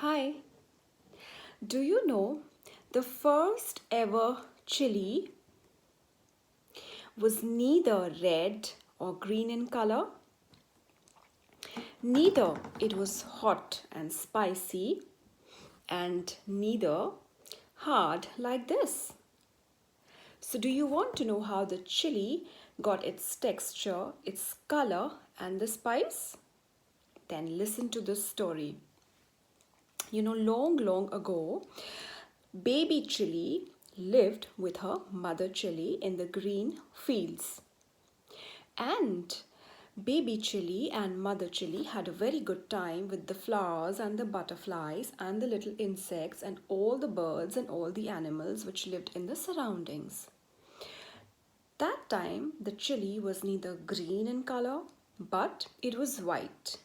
Hi, do you know the first ever chili was neither red or green in color? Neither it was hot and spicy, and neither hard like this. So, do you want to know how the chili got its texture, its color, and the spice? Then listen to this story. Long ago, baby chili lived with her mother chili in the green fields. And baby chili and mother chili had a very good time with the flowers and the butterflies and the little insects and all the birds and all the animals which lived in the surroundings. That time, the chili was neither green in color, but it was white.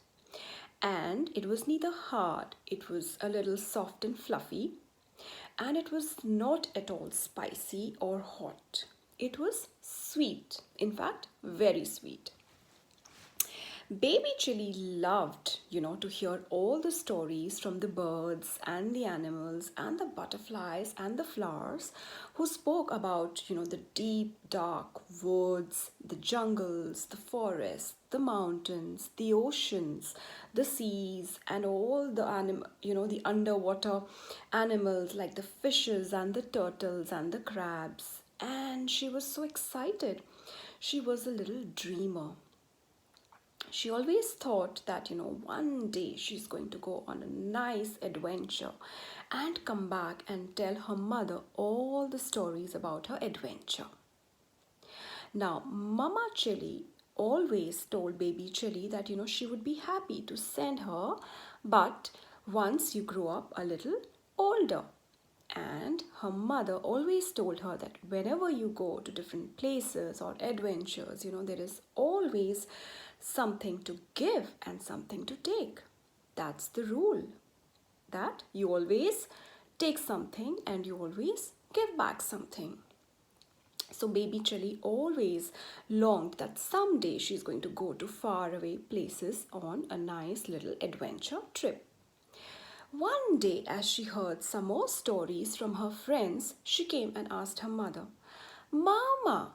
And it was neither hard, it was a little soft and fluffy, and it was not at all spicy or hot. It was sweet, in fact, very sweet. Baby Chili loved, to hear all the stories from the birds and the animals and the butterflies and the flowers who spoke about, the deep, dark woods, the jungles, the forests, the mountains, the oceans, the seas, and all the underwater animals like the fishes and the turtles and the crabs. And she was so excited. She was a little dreamer. She always thought that, one day she's going to go on a nice adventure and come back and tell her mother all the stories about her adventure. Now, Mama Chili always told baby Chili that, she would be happy to send her, but once you grow up a little older. And her mother always told her that whenever you go to different places or adventures, there is always something to give and something to take. That's the rule. That you always take something and you always give back something. So baby Chili always longed that someday she's going to go to faraway places on a nice little adventure trip. One day, as she heard some more stories from her friends, she came and asked her mother, Mama,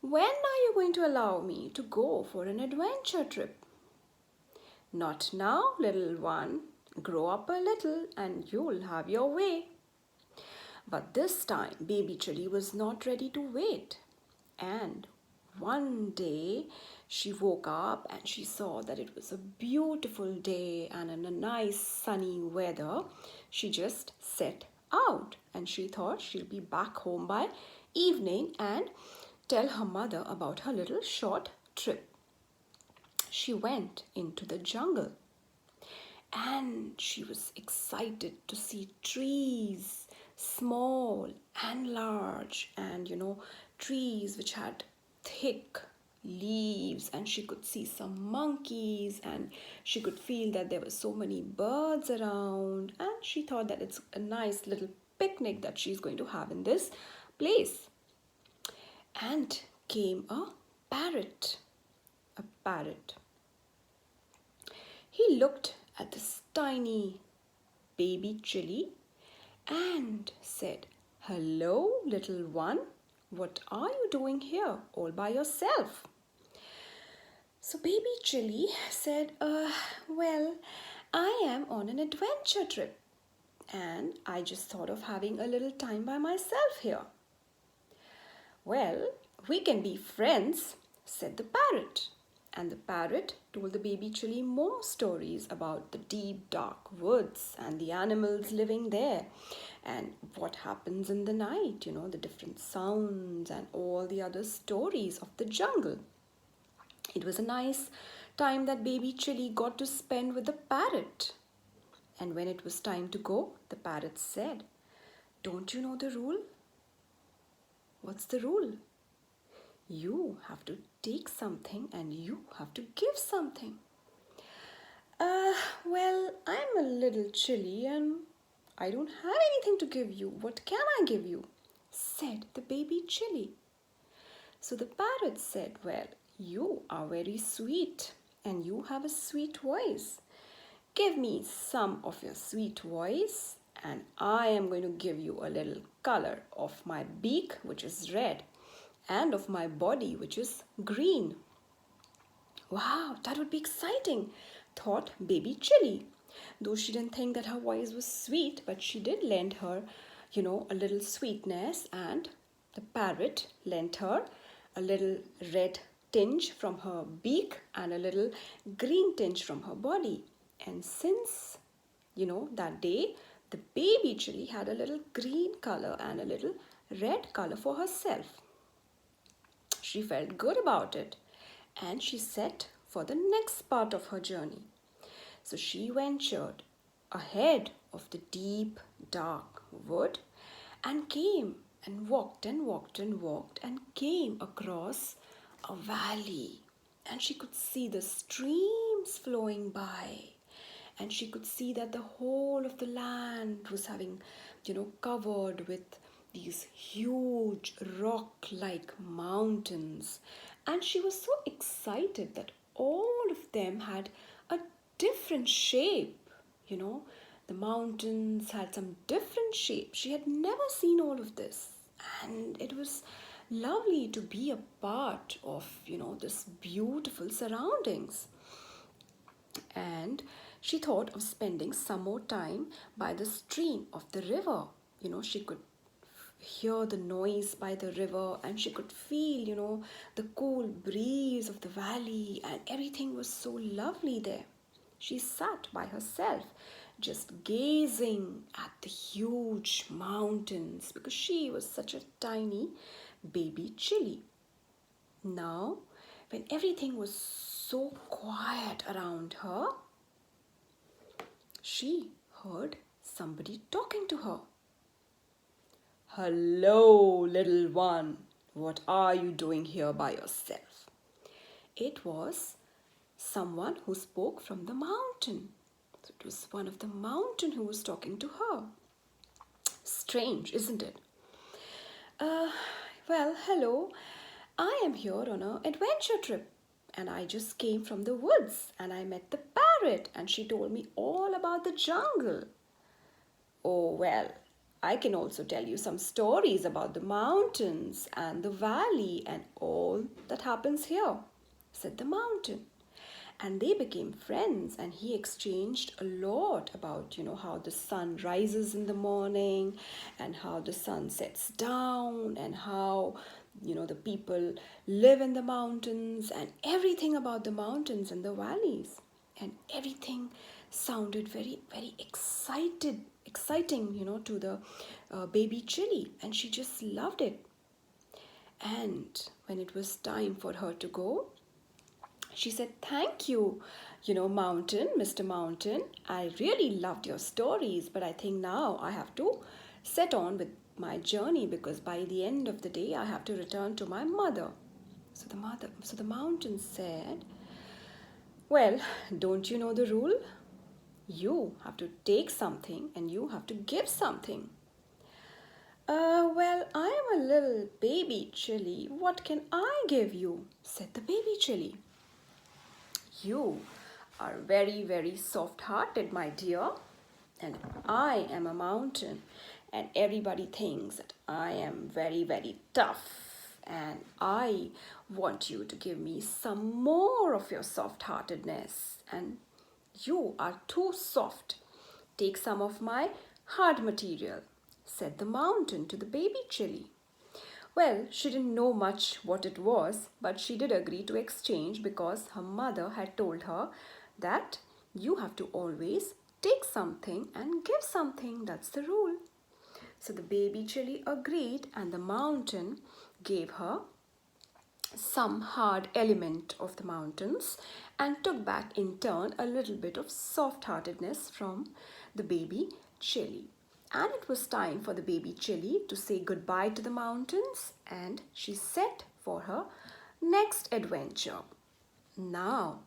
when are you going to allow me to go for an adventure trip? Not now, little one. Grow up a little and you'll have your way. But this time, baby Chili was not ready to wait. And one day, she woke up and she saw that it was a beautiful day and in a nice sunny weather. She just set out and she thought she'll be back home by evening and tell her mother about her little short trip. She went into the jungle and she was excited to see trees, small and large, and trees which had thick leaves, and she could see some monkeys, and she could feel that there were so many birds around, and she thought that it's a nice little picnic that she's going to have in this place. And came a parrot. A parrot. He looked at this tiny baby Chili and said, Hello, little one. What are you doing here all by yourself? So baby Chili said, well, I am on an adventure trip and I just thought of having a little time by myself here. Well, we can be friends, said the parrot. And the parrot told the baby Chili more stories about the deep, dark woods and the animals living there and what happens in the night, the different sounds and all the other stories of the jungle. It was a nice time that baby Chili got to spend with the parrot. And when it was time to go, the parrot said, Don't you know the rule? What's the rule? You have to take something and you have to give something. Well, I'm a little chilly and I don't have anything to give you. What can I give you? Said the baby Chili. So the parrot said, Well, you are very sweet and you have a sweet voice. give me some of your sweet voice, and I am going to give you a little color of my beak, which is red, and of my body, which is green. Wow, that would be exciting, thought baby Chili. Though she didn't think that her voice was sweet, but she did lend her, a little sweetness, and the parrot lent her a little red tinge from her beak and a little green tinge from her body. And since, that day, the baby Chili had a little green color and a little red color for herself. She felt good about it, and she set for the next part of her journey. So she ventured ahead of the deep, dark wood and came and walked and walked and walked and came across a valley. And she could see the streams flowing by. And she could see that the whole of the land was having, covered with these huge rock like mountains. And she was so excited that all of them had a different shape. The mountains had some different shape. She had never seen all of this. And it was lovely to be a part of, this beautiful surroundings. And she thought of spending some more time by the stream of the river. She could hear the noise by the river and she could feel, the cool breeze of the valley, and everything was so lovely there. She sat by herself, just gazing at the huge mountains because she was such a tiny baby Chili. Now, when everything was so quiet around her, she heard somebody talking to her. "Hello, little one. What are you doing here by yourself?" It was someone who spoke from the mountain. So it was one of the mountain who was talking to her. Strange, isn't it? Well, hello. I am here on an adventure trip, and I just came from the woods and I met the parrot and she told me all about the jungle. "Oh, well, I can also tell you some stories about the mountains and the valley and all that happens here," said the mountain. And they became friends, and he exchanged a lot about, how the sun rises in the morning and how the sun sets down and how, the people live in the mountains and everything about the mountains and the valleys. And everything sounded very, very exciting, to the baby Chili, and she just loved it. And when it was time for her to go, she said, "Thank you, Mr. Mountain. I really loved your stories, but I think now I have to set on with my journey because by the end of the day I have to return to my mother." So the mountain said, "Well, don't you know the rule? You have to take something and you have to give something." "Well, I am a little baby Chili. What can I give you?" said the baby Chili. "You are very, very soft-hearted, my dear, and I am a mountain, and everybody thinks that I am very, very tough, and I want you to give me some more of your soft-heartedness, and you are too soft. Take some of my hard material," said the mountain to the baby Chili. Well, she didn't know much what it was, but she did agree to exchange because her mother had told her that you have to always take something and give something. That's the rule. So the baby Chili agreed, and the mountain gave her some hard element of the mountains and took back in turn a little bit of soft-heartedness from the baby Chili. And it was time for the baby Chili to say goodbye to the mountains, and she set for her next adventure. Now,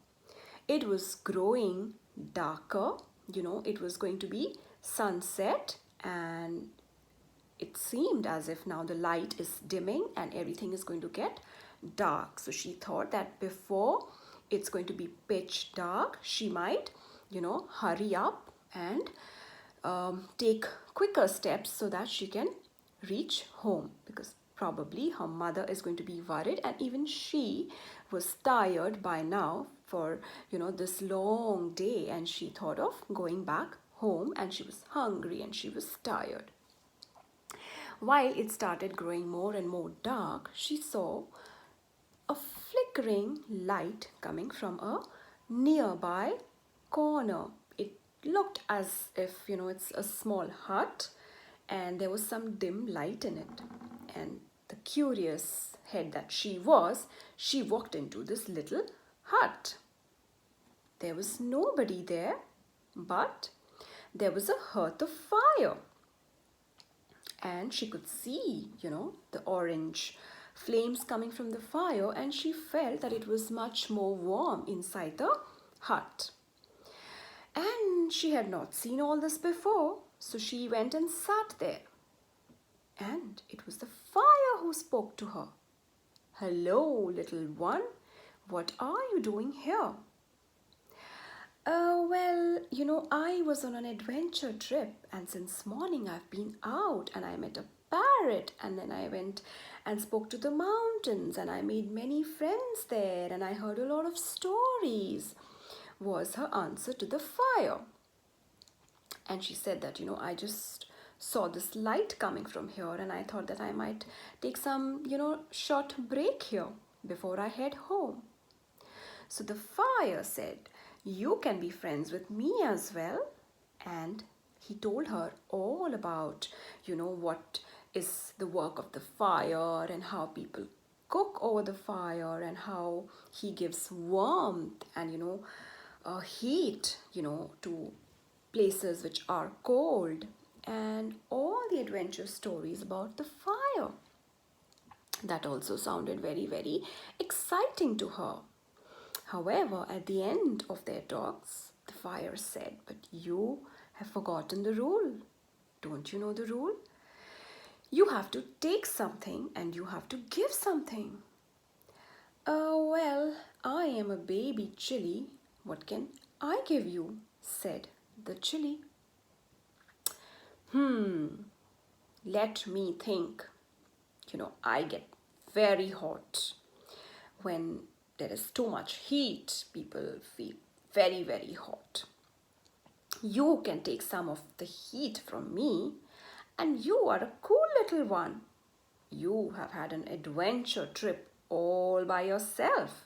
it was growing darker, it was going to be sunset, and it seemed as if now the light is dimming and everything is going to get dark. So she thought that before it's going to be pitch dark, she might, hurry up and take quicker steps so that she can reach home, because probably her mother is going to be worried, and even she was tired by now for this long day, and she thought of going back home, and she was hungry and she was tired. While it started growing more and more dark, she saw a flickering light coming from a nearby corner. It looked as if, it's a small hut, and there was some dim light in it. And the curious head that she was, she walked into this little hut. There was nobody there, but there was a hearth of fire. And she could see, the orange flames coming from the fire, and she felt that it was much more warm inside the hut. And she had not seen all this before, so she went and sat there. And it was the fire who spoke to her. "Hello, little one, what are you doing here?" Well, I was on an adventure trip, and since morning I've been out, and I met a parrot, and then I went and spoke to the mountains, and I made many friends there, and I heard a lot of stories, was her answer to the fire. And she said that, I just saw this light coming from here, and I thought that I might take some, short break here before I head home. So the fire said, "You can be friends with me as well." And he told her all about, what is the work of the fire, and how people cook over the fire, and how he gives warmth and, heat, to places which are cold, and all the adventure stories about the fire. That also sounded very, very exciting to her. However, at the end of their talks, the fire said, "But you have forgotten the rule. Don't you know the rule? You have to take something and you have to give something." Well, I am a baby chili. What can I give you?" said the chili. Let me think. I get very hot. When there is too much heat, people feel very, very hot. You can take some of the heat from me, and you are a cool little one. You have had an adventure trip all by yourself.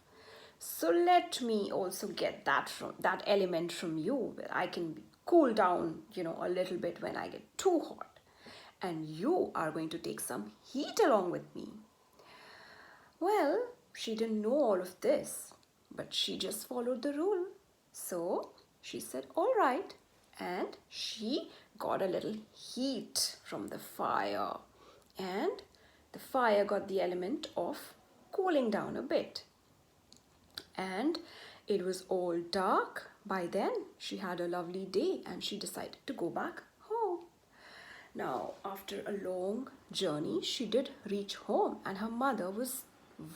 So let me also get that element from you, where I can cool down, a little bit when I get too hot. And you are going to take some heat along with me. Well, she didn't know all of this, but she just followed the rule. So she said, "All right." And she got a little heat from the fire. And the fire got the element of cooling down a bit. And it was all dark by then. She had a lovely day, and she decided to go back home. Now, after a long journey, she did reach home, and her mother was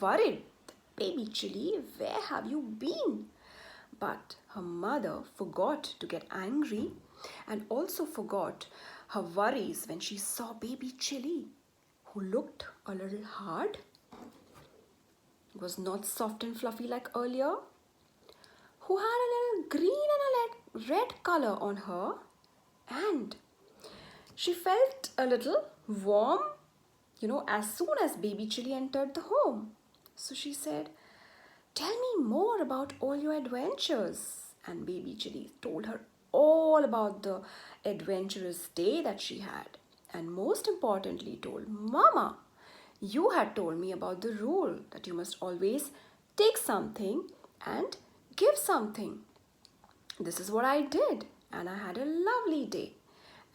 worried. "Baby Chili, where have you been?" But her mother forgot to get angry, and also forgot her worries when she saw baby Chili, who looked a little hard, was not soft and fluffy like earlier, who had a little green and a red color on her, and she felt a little warm, as soon as baby Chili entered the home. So she said, "Tell me more about all your adventures." And baby Chili told her all about the adventurous day that she had, and most importantly told, "Mama, you had told me about the rule that you must always take something and give something. This is what I did, and I had a lovely day."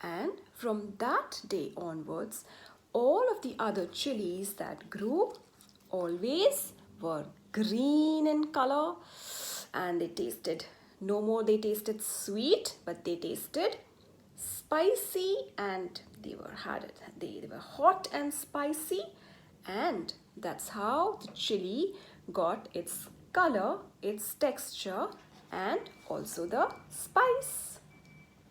And from that day onwards, all of the other chilies that grew always were green in color, and they tasted sweet, but they tasted spicy, and they were hot and spicy, and that's how the chili got its color, its texture, and also the spice.